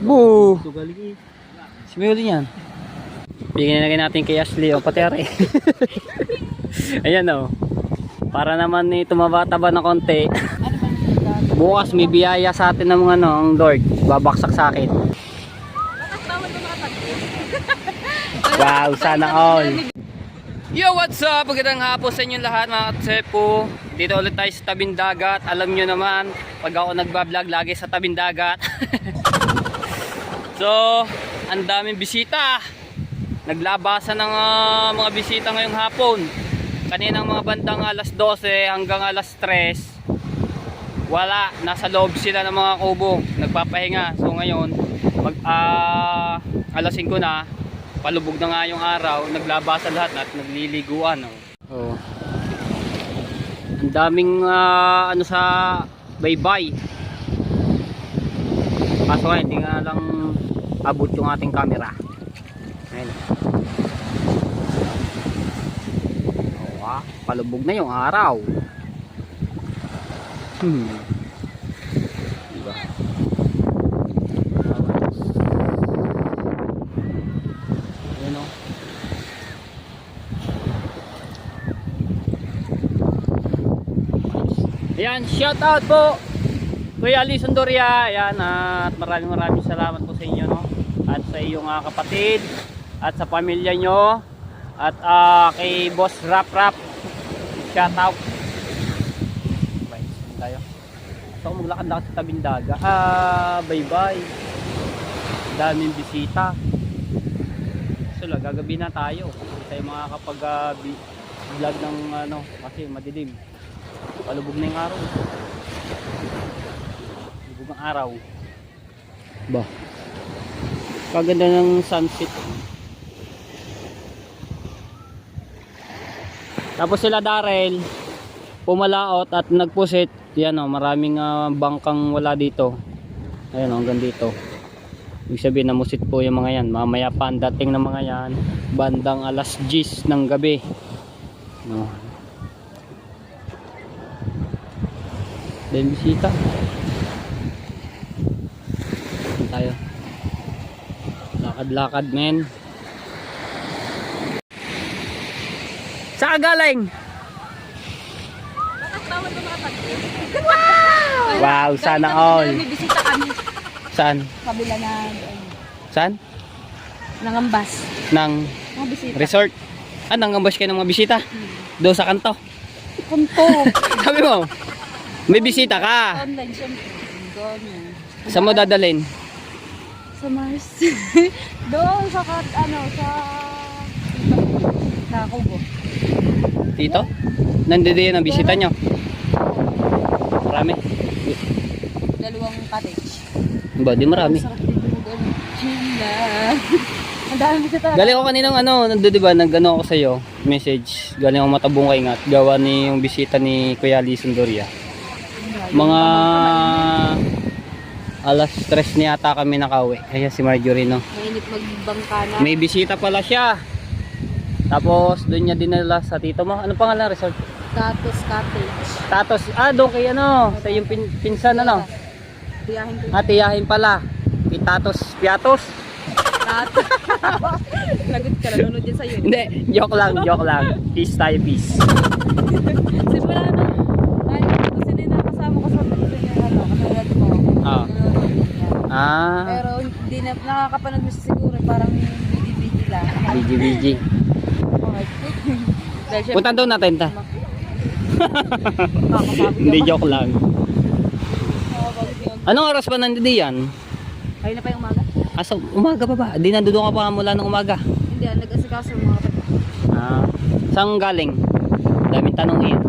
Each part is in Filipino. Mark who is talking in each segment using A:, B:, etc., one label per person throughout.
A: Boo! Simuli yan. Bigyan na natin kay Ashley o pati Ari. Ayan o. Para naman ni tumaba-taba na konti. Bukas may biyaya sa atin ng mga ang Lord. Babaksak sa akin. Wow, sana all. Yo, what's up? Magandang hapon sa inyong lahat mga katsepo. Dito ulit tayo sa tabing dagat. Alam nyo naman, pag ako nagbablog lagi sa tabing dagat. So, ang daming bisita. Naglabasan ng mga bisita ngayong hapon. Kaninang mga bandang alas 12 hanggang alas 3. Wala, nasa loob sila ng mga kubo. Nagpapahinga. So ngayon, alas 5 na. Palubog na nga yung araw. Naglabasan lahat at nagliliguan. Oh. Ang daming ano sa baybay. Kaso nga, hindi nga lang abot yung ating camera. Ayan. Oh, palubog na yung araw. Diba? Ayan o. Ayan, shout out po Kuya Ali Sundoria. Ayan, at maraming salamat po sa inyo, no? At sa iyong kapatid at sa pamilya nyo at kay Boss Rap shout out. Bye tayo. So maglakad-lakad sa tabing dagat. Bye bye. Daming bisita. So gagabi na tayo. Hindi tayo makakapag vlog ng ano kasi madilim. Palubog na yung araw. Palubog ng araw. Ba. Kaganda ng sunset. Tapos sila Darrell pumalaot at nagpusit. Yan o, maraming bangkang wala dito. Ayan o, hanggang dito. Ibig sabihin namusit po yung mga yan. Mamaya pa ang dating ng mga yan. Bandang alas 10 ng gabi. No. Then bisita. Ayan tayo. Lakad-lakad men. Saan galing? Wow, sana all.
B: May bisita kami.
A: Saan?
B: Kabila na
A: Saan?
B: Nangambas.
A: Nang
B: Mga bisita.
A: resort. Nangambas kayo ng mga bisita? Doon sa kanto.
B: Kanto.
A: Sabi mo, may bisita ka.
B: Online siya.
A: Saan mo dadalhin?
B: Sa Mars. Doon sa Kubo.
A: Dito? Nandito yun ang bisita nyo? Marami?
B: Dalawang cottage.
A: Ba, di marami.
B: Sarap din yung chill lang. Ang dami bisita.
A: Galing ako kaninang nandun diba, nag-ano ako sa'yo, message. Galing ako matabungkay nga at gawa ni yung bisita ni Kuya Ali Sundoria. Mga alas 3 ni ata kami nakauwi. Kaya si Marjorie no.
B: Mainit magbangka na.
A: May bisita pala siya. Tapos doon niya dinala sa tito mo. Ano pangalan resort?
B: Tatos Cottage.
A: Tatos. Doon kay sa yung pinsan ano.
B: Tiyahin ko.
A: Tiyahin pala. Kay Tatos Piatos.
B: Tatos. Lagot ka, nanonood yan sa'yo.
A: Hindi, joke lang. Peace tayo, peace.
B: Simula na. Ay, kasi na nakasama ko sa katulad mo. Pero hindi na nakakapanood mo siguro. Parang BG lang.
A: BG. Punta doon natin ta. Hindi, joke lang. Anong oras pa nandito yan?
B: Ayun na pa yung umaga?
A: So umaga pa ba? Di nandoon ka pa mula ng umaga?
B: Hindi, nag-asikaso mga kapatid.
A: Saan galing? Daming tanong yun.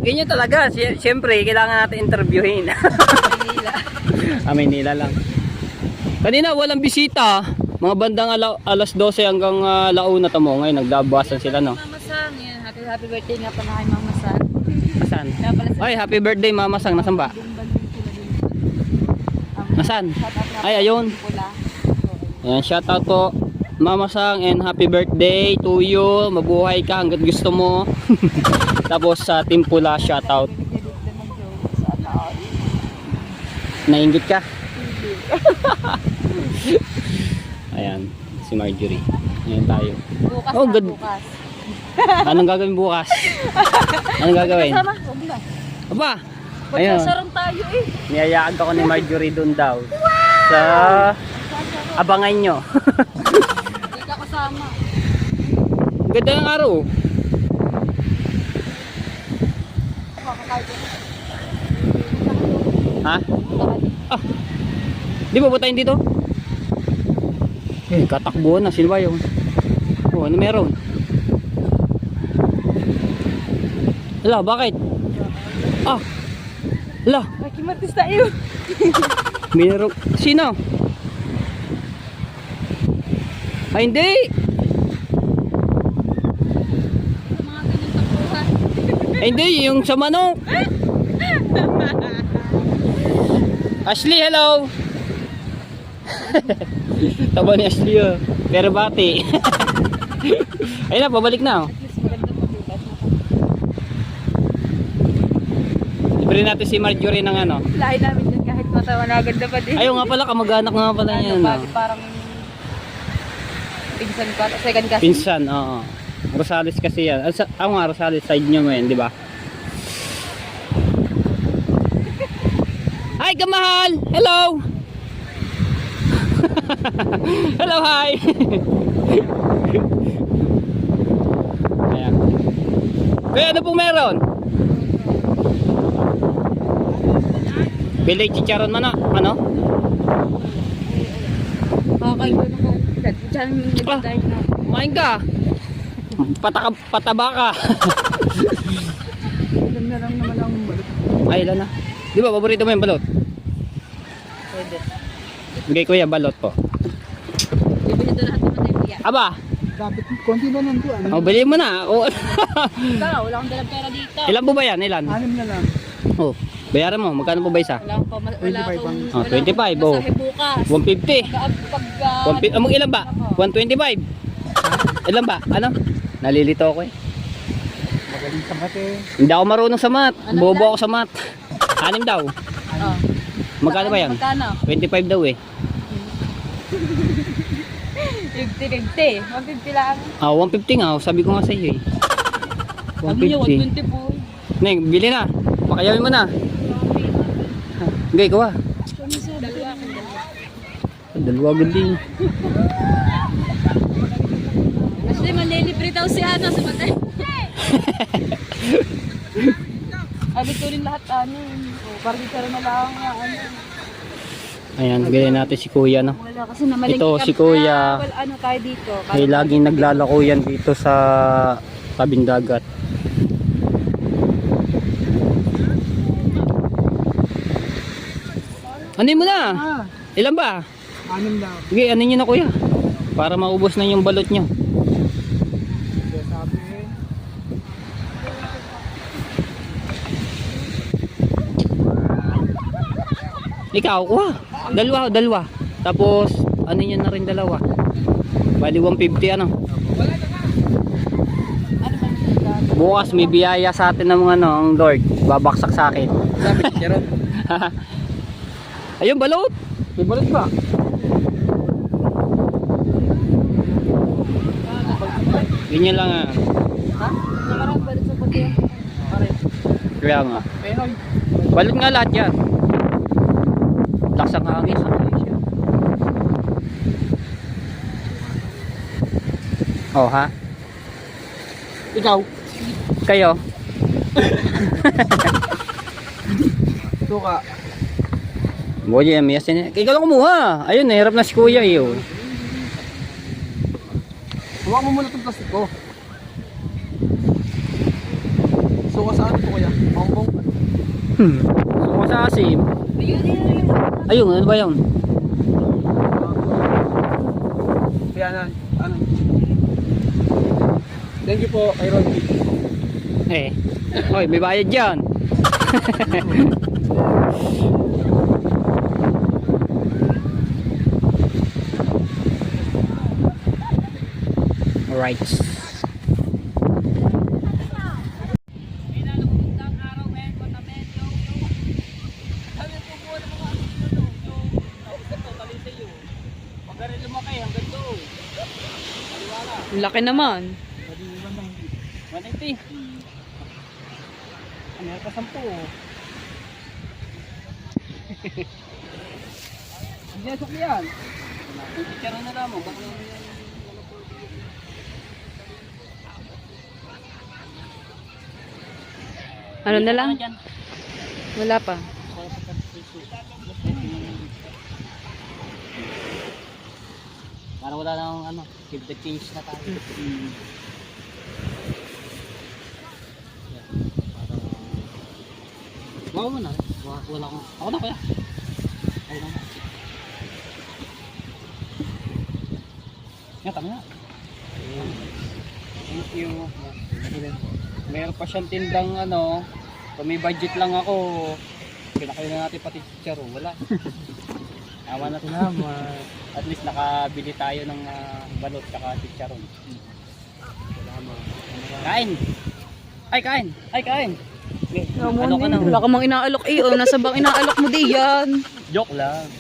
A: Ganyan talaga. Siyempre, kailangan natin interviewin.
B: Manila.
A: Maynila lang. Kanina walang bisita. Mga bandang alas 12 hanggang launa tamo. Ngayon naglabasan sila no.
B: Mama Sang, yan. Happy birthday nga pa na kay Mama Sang.
A: Nasaan? Ay, happy birthday Mama Sang. Nasaan ba? Nasaan? Ay, ayun. Ayan, shout out po Mama Sang and happy birthday to you. Mabuhay ka hanggat gusto mo. Tapos sa Team Pula, shout out. Nainggit ka? Ayan, si Marjorie. Ngayon tayo.
B: Bukas
A: Oh,
B: na,
A: good.
B: bukas.
A: Anong gagawin bukas? Anong gagawin?
B: Kasama, huwag na.
A: Aba, ayun.
B: Magkasaron tayo eh.
A: Niyayaan ako ni Marjorie dun daw. Sa abangan nyo.
B: Hindi ka kasama.
A: Ganda ng araw. Ha? Ah. Di ba butayin dito? Eh, katakbuhan na. Sino ba yun? Oh, ano meron? Hala, bakit? Ah. Hala,
B: Makimatis tayo.
A: meron. Sino? Ay, hindi.
B: Mga ganun tapuhan.
A: Ay, hindi. Yung sa manok. Ashley, hello. Taba ni Ashley, oh. Pero bati. Ayun na, pabalik na, oh.
B: At least maganda mabukas na.
A: Libre natin si Marjorie ng ano.
B: Lahi namin dyan kahit matawanagan na pa din.
A: Ayaw nga pala, kamag-anak nga pala yan.
B: Ano,
A: Oh.
B: parang pinsan ka, second cousin.
A: Pinsan, oo. Rosales kasi yan. Ako nga, Rosales, side nyo mo yan, di ba? Hi, kamahal! Hello! Hello, hi! Ayan. Kuya, ano pong meron? Bilay chicharon man na, ano?
B: Makakain ko na ko. Diyan nagdadahil na.
A: Kumain ka! Pataba ka!
B: Ilan na lang naman ang balot.
A: Ay, ilan na? Di ba, paborito mo yung balot?
B: Pwede.
A: Bigay kuya, balot po.
B: Bibili doon lahat naman tayo biya.
A: Aba!
C: Dapat konti ba nang tuan?
A: Oh, bili mo na. Oh.
B: Ikaw, wala akong dalang pera dito.
A: Ilan po ba yan? Ilan?
C: 6 na lang.
A: Oh, bayaran mo. Magkano po ba isa?
B: Wala akong wala
C: 25
B: akong
C: ang-
A: Oh, 25, oh.
B: masahe bukas.
A: 150.
B: Pag
A: Among ilan ba? 125. Ilan ba? Ano? Nalilito ako eh.
C: Magaling sa mate.
A: Hindi ako marunong sa math.
B: Ano
A: Bobo
B: ilan?
A: ako sa math. 6 daw.
B: Oh.
A: Magkano ba yan?
B: Magkano?
A: 25 daw eh.
B: 50. 150 lang.
A: Ah, 150 nga. Sabi ko nga sa iyo eh.
B: Sabi niyo
A: 150.
B: 120 po.
A: Neng, bili na. Pakayawin mo na. Okay, kuha.
B: Dalawa.
A: Dalawa galing.
B: Actually, manlilibre daw si Ana sa matay. Abi ko rin lahat ano. Parang dito na lang ano.
A: Ayan, ganyan natin si kuya, no?
B: Wala kasi naman
A: Ito, si Kuya.
B: ano tayo dito.
A: Ay, laging naglalako yan dito sa tabing dagat. Ano mo na?
C: Ah,
A: Ilan ba?
C: 6 daw.
A: Sige, ano nyo na kuya? Para maubos na yung balot nyo.
C: Kaya sabi eh.
A: Ikaw, kuha. Dalawa. Tapos, ano nyo na rin dalawa? Bali 150 ano? Bukas may biyaya sa atin ng mga ano, ang Lord. Babaksak sa akin.
C: Sabi ni Jeron.
A: Ayun, balot.
C: May balot ba?
A: Ganyan lang ah.
B: Ha? Nakarang balik sa pati.
A: Kaya nga.
C: Penoy.
A: Balot nga lahat yan. Lakas ang hangin. Oh ha?
C: Ikaw.
A: Kayo?
C: Ito ka.
A: Boy, miyas yan. Ikaw lang kumuha. Ayun, nahirap na si kuya eh. Oh.
C: Huwag mo muna itong plastic ko. So, saan ito kaya? Bongbong?
A: So, sa asim.
B: Ayun.
A: Ayun, ano ba yun?
C: Kaya na, ano? Thank you po kay Ron.
A: Eh. Oy, may bayad dyan. Alright. Pagkari lumaki, hanggang doon. Kaliwala.
B: Laki naman.
A: 180. Ano yan ka 10? Hindi na sukli yan. Kung picture na lang mo, baka naman yan.
B: Ano na lang? Wala pa.
A: Parang wala nang ano, give the change na tayo. Wala mo na. Wala ko. Ako na kuya. Ako na. Yan, tama na. Thank you. Meron pa siyang tindang ano, kung may budget lang ako, pinakain na natin pati chicharo. Wala. Awa na naman. At least nakabili tayo ng balot tsaka chicharon. Kain! Ay, kain! Ay, kain! Ano ka na?
B: Wala ka mang inaalok eh. O, nasa bang inaalok mo di yan?
A: Joke lang.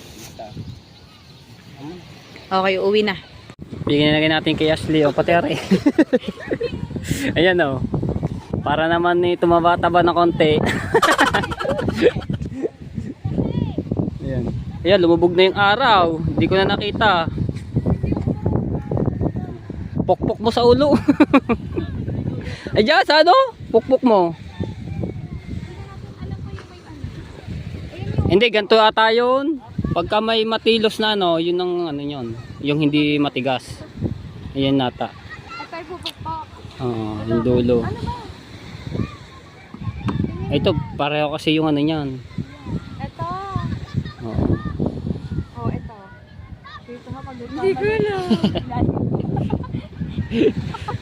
B: Okay, uwi na.
A: Bigyan na natin kay Ashley o patere. Ayan o. Para naman ni tumaba-taba na konti. Ayan. Ayan, lumubog na yung araw. Hindi ko na nakita. Pokpok mo sa ulo. Ay, dyan, sa ano? Pokpok mo. Hindi, ganito ata yun. Pagka may matilos na ano, yun ang ano yun. Yung hindi matigas. Ayan nata. Oo, yung dulo. Ito, pareho kasi yung ano yan.
B: Ito.
A: Oo.
B: Oh, ito. Dito nga pag hindi ko alam.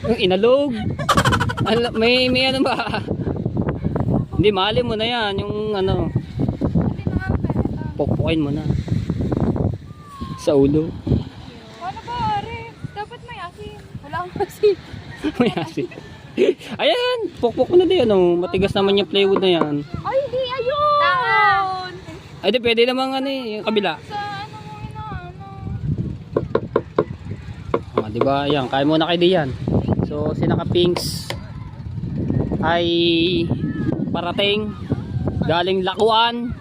A: Yung inalog. May ano ba? Hindi, mali mo na yan. Yung ano. Pokpokin mo na. Sa ulo.
B: Ano ba, Ari? Dapat may asin. Wala akong asin.
A: May asin. Ayan, pokpok mo na din. Ano. Matigas naman yung plywood na yan.
B: Ay, hindi. Ayun! Taon!
A: Ay, di, pwede namang ano yung kabila.
B: Sa ano mo inaano?
A: Di ba? Ayan, kaya muna kayo diyan. So, si Naka Pinks ay parating galing Lakuan.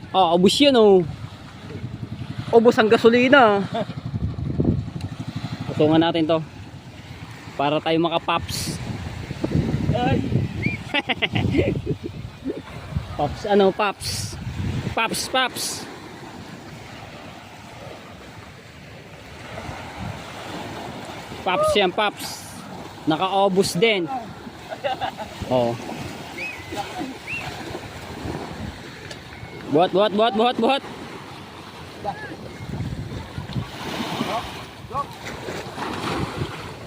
A: Ubos yan oh. Ubos ang gasolina. Utungan natin to para tayo maka-pops. Pops, ano, pops. Pops, pops. Pops yan, pops. Naka-obos din. Oh. Buhat.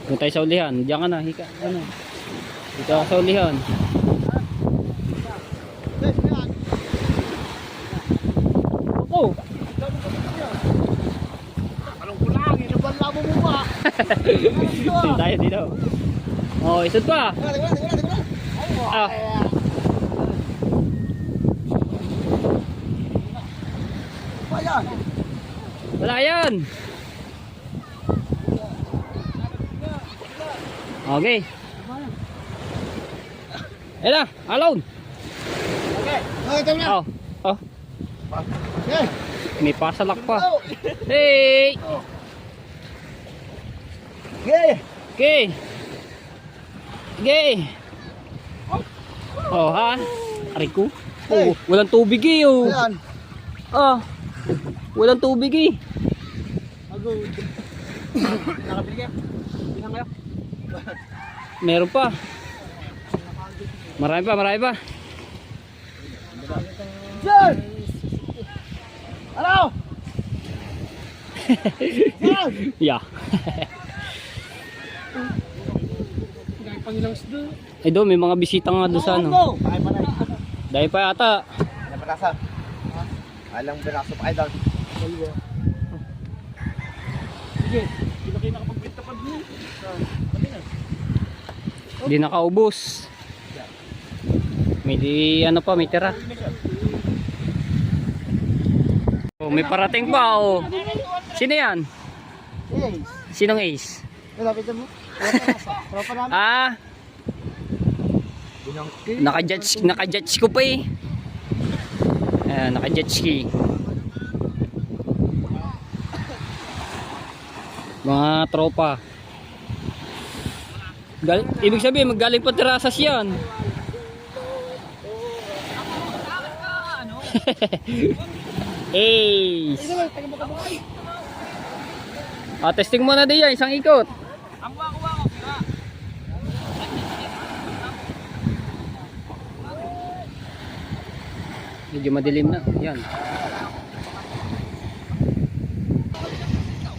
A: Doon tayo sa ulihan. Diyan ka na, hika. Ano? Dito ka sa ulihan. Oh.
C: Anong kulang? Inuban labo mo ba?
A: Dito tayo dito. Oh, isod pa. Ah.
C: Ayan.
A: Wala yan. Okay. Ayan na, alone.
C: Okay. Okay, na.
A: Oh. Oh.
C: Okay.
A: May pasalak pa. Hey.
C: Okay.
A: Okay. Okay. Oh, ha? Ariku. Oh, walang tubig eh. Oh.
C: Ayan.
A: Ah. Walang tubig eh.
C: Agad. Nakabili kayo? Bilang kayo?
A: Meron pa. Marami pa.
C: Diyan! Ano? Diyan!
A: Yeah.
C: Gaya pangilang isda.
A: Ay doon, may mga bisita nga doon sa ano.
C: Pakay pa na.
A: Dahil pa yata.
C: Ano pa nasa? Alang binaso pa kayo doon. Sige, hindi na kayo nakapagbenta pa doon.
A: Hindi nakaubos. May di ano pa, may tira. Oh, may parating pa oh. Sino yan?
C: Yes.
A: Sinong Ace?
C: Malapit mo. Tropa namin.
A: Ah, naka-judge ko pa eh. Ayan, naka-judge ki. Mga tropa. Ibig sabihin, maggaling pa terasas yan. Hey! Testing mo na din yan, isang ikot. Medyo madilim na. Yan.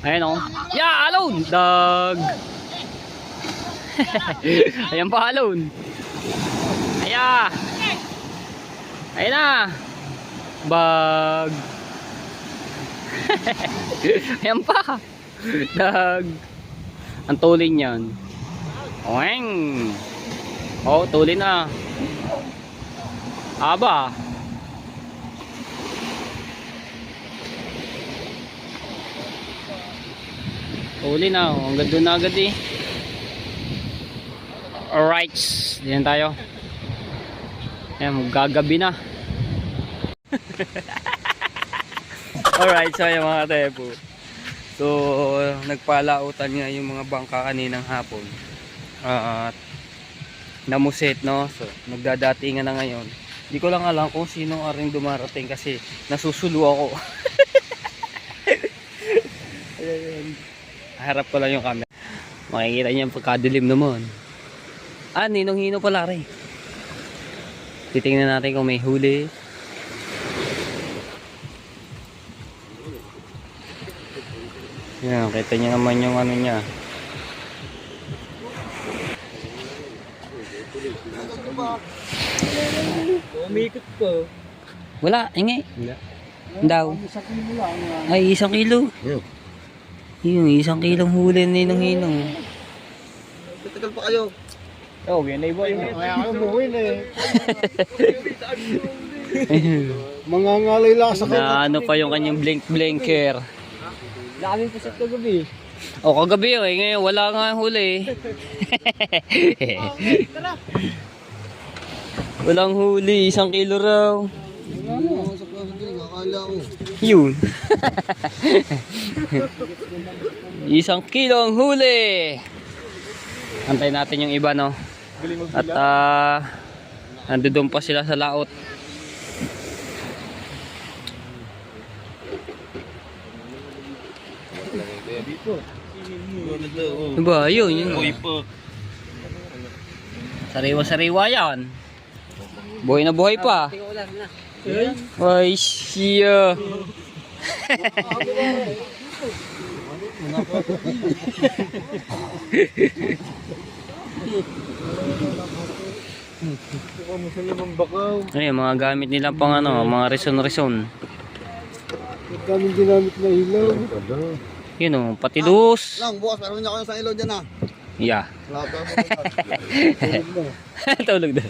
A: Ayan o. Yeah, alone! Dog! Ayan pa, alone. Ayan! Ayan na! Bag! Ayan pa! Dog! Ang tulin yan. Oeng! Oh, tulin na. Aba! Uli na, ang ganda na agad eh. Alright, diyan tayo. Ayan, gagabi na. Alright, so ayan mga tepo. So, nagpalautan nga yung mga bangka kaninang hapon. At namuset, no? So, nagdadatingan na ngayon. Hindi ko lang alam kung sino aring dumarating kasi nasusulo ako. Ayan. Harap ko lang yung camera. Makikita niyo pagkadilim naman. Ah, ninong-hino pala rin. Titingnan natin kung may huli. Yan, kita niyo naman yung ano niya.
C: Umikot po.
A: Wala, ingay. Daw. Ay, 1 kilo. Yung 1 kilong huli ninong-hinong.
C: Tatagal pa kayo.
A: Oh, yan na iba yun.
C: Kaya kayo buhin eh. Mga ngalay lang sa
A: Na ano pa yung kanyang blinker.
C: Daming pusit kagabi.
A: O kagabi eh, ngayon wala nga huli. Walang huli, 1 kilo raw.
C: Sa plastic, akala ko.
A: Yun. 1 kilo ang huli. Antayin natin yung iba, no? At nandoon pa sila sa laot. Diba, yun. Sariwa-sariwa yan. Buhay na buhay pa. Ay, siya. Ay, mga gamit nila pang ano, mga reson-reson.
C: Daming ginamit na ilaw.
A: Yun o, patilus.
C: Lang, bukas, meron niya kayo sa ilaw dyan ah.
A: Yeah.
C: Lahat ako.
A: Tulog na.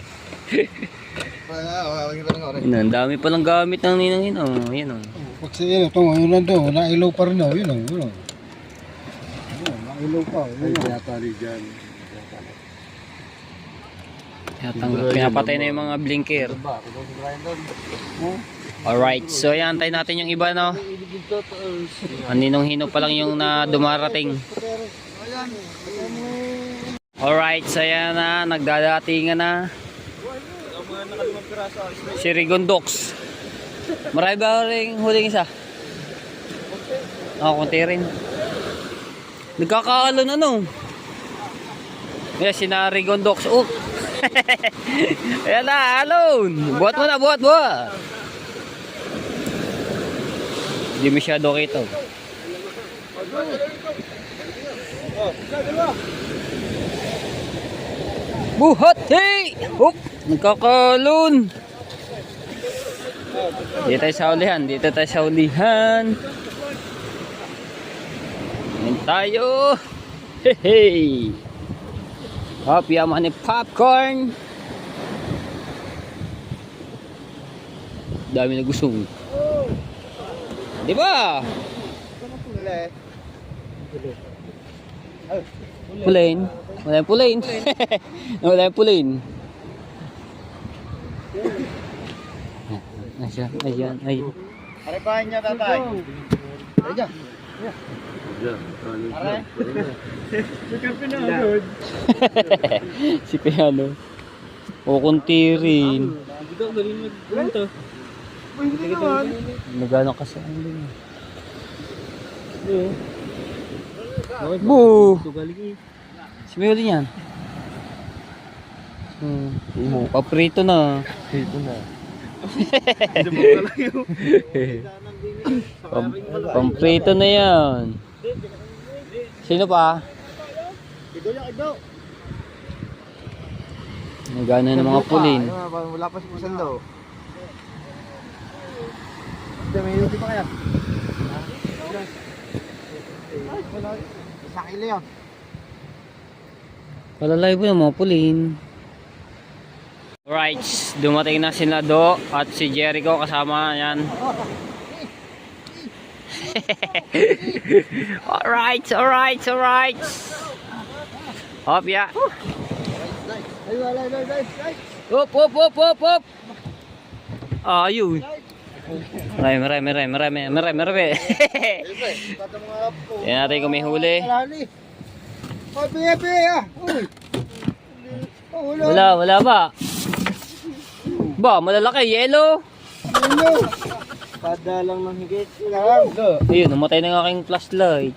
A: Yun, ang dami palang gamit ng ninang yun. Yun o.
C: Pag sa ilaw, ito, ngayon lang to, wala ilaw pa rin oh, yun o. Wala ilaw pa, ay pinapari dyan.
A: Pinapatay na yung mga blinker. Alright, so yan, antayin natin yung iba, no? Aninong-hino pa lang yung na dumarating. Alright, so yan na, nagdadatingan na. Si Rigondox. Marami ba rin huling isa? Oo, konti rin. Nagkakaalon ano? Yes, sina Rigondox. Oh! Ayan na, alone! Buhat mo na, buhat! Hindi masyado kita. Buhat! Hey! Hop! Nagkakalon! Dito tayo sa ulihan. Ayan tayo! Hey! Hop, yaman ni popcorn! Dami na gusong. Di ba?
C: Huli.
A: Pulain. Wala yung pulain. Wala yung pulain. Ayan.
C: Haripahin niya, tatay. Ayan. Aray.
A: Si Piano. O kuntirin.
C: Hindi naman.
A: Nagano kasi ang lima. Boo! Si Mio din yan. Paprito na.
C: Dito na.
A: Pamprito na yan. Sino pa? Nagano ng mga pulin.
C: Wala pa si Pusando. May yuti pa kaya? Sa kilo yun.
A: Palalay po ng mga pulin. Alright, dumating na si Nado at si Jericho kasama yan. Alright. Hop, ya. Hop. Ayun. Marami. Yan natin kung may huli. Wala ba? Ba, malalaki, yellow.
C: Kada lang ng higit.
A: Ayun, namatay na ng aking flashlight.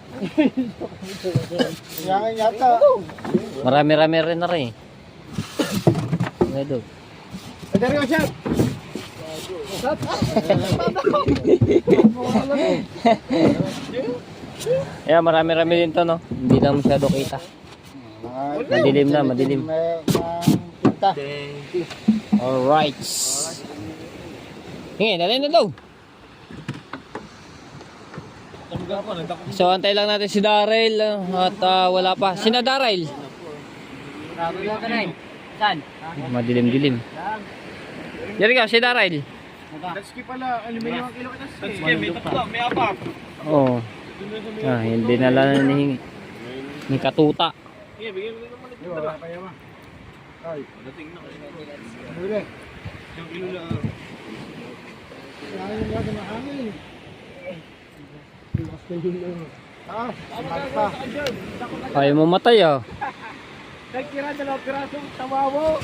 C: Yan yata.
A: Marami rin na rin. Nado.
C: Dari ko siya.
A: Ayan, marami din to, no? Hindi lang masyado kita. Madilim na. Alright. Hingi, dali na daw. So, antay lang natin si Daryl. At wala pa. Sina Daryl? Saan? Madilim-dilim. Diyan ka, si Daryl.
C: Tatski pala, aluminum ang kilo kita. Tatski, may tatlo, may apat.
A: Oo. Hindi na lang nahingi. May katuta.
C: Sige, bigyan mo naman ito. Wala kaya ma. Ay, dating na kasi. Huli. Yung kilo na. Kaya yung mga mahangin.
A: Ayaw mo matay, ah.
C: Nagkira 2 pirasong tawawo.